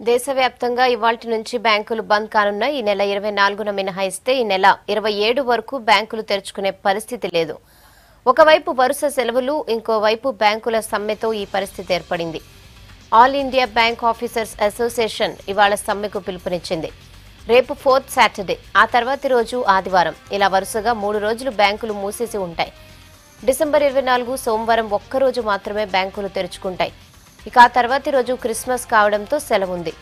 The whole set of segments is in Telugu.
దేశవ్యాప్తంగా ఇవాల్టి నుంచి బ్యాంకులు బంద్ కానున్న ఈ నెల 24న మినహాయిస్తే ఈ నెల 27 వరకు బ్యాంకులు తెరుచుకునే పరిస్థితి లేదు. ఒకవైపు వరుస సెలవులు, ఇంకోవైపు బ్యాంకుల సమ్మెతో ఈ పరిస్థితి ఏర్పడింది. All India bank officers association ఇవాళ సమ్మెకు పిలుపునిచ్చింది. రేపు 4th సాటర్డే, ఆ తర్వాతి రోజు ఆదివారం, ఇలా వరుసగా 3 రోజులు బ్యాంకులు మూసేసి ఉంటాయి. డిసెంబర్ 24 సోమవారం ఒక్కరోజు మాత్రమే బ్యాంకులు తెరుచుకుంటాయి. ఇక ఆ తర్వాతి రోజు క్రిస్మస్ కావడంతో సెలవుంది.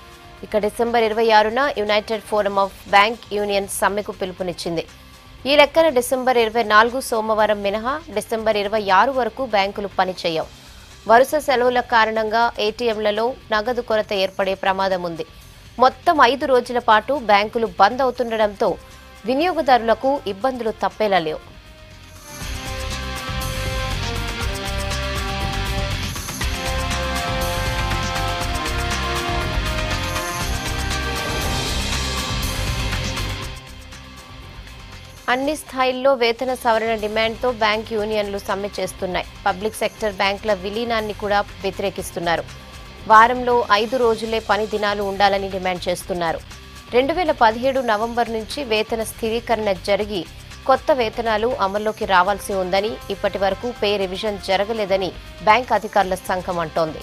ఇక డిసెంబర్ 26న united forum of bank unions సమ్మెకు పిలుపునిచ్చింది. ఈ లెక్కన డిసెంబర్ 24 సోమవారం మినహా డిసెంబర్ 26 వరకు బ్యాంకులు పనిచేయవు. వరుస సెలవుల కారణంగా ఏటీఎంలలో నగదు కొరత ఏర్పడే ప్రమాదం ఉంది. మొత్తం 5 రోజుల పాటు బ్యాంకులు బంద్ అవుతుండటంతో వినియోగదారులకు ఇబ్బందులు తప్పేలా లేవు. అన్ని స్థాయిల్లో వేతన సవరణ డిమాండ్తో బ్యాంక్ యూనియన్లు సమ్మె చేస్తున్నాయి. పబ్లిక్ సెక్టర్ బ్యాంకుల విలీనాన్ని కూడా వ్యతిరేకిస్తున్నారు. వారంలో 5 రోజులే పని దినాలు ఉండాలని డిమాండ్ చేస్తున్నారు. 2017 నవంబర్ నుంచి వేతన స్థిరీకరణ జరిగి కొత్త వేతనాలు అమల్లోకి రావాల్సి ఉందని, ఇప్పటి వరకు పే రివిజన్ జరగలేదని బ్యాంక్ అధికారుల సంఘం అంటోంది.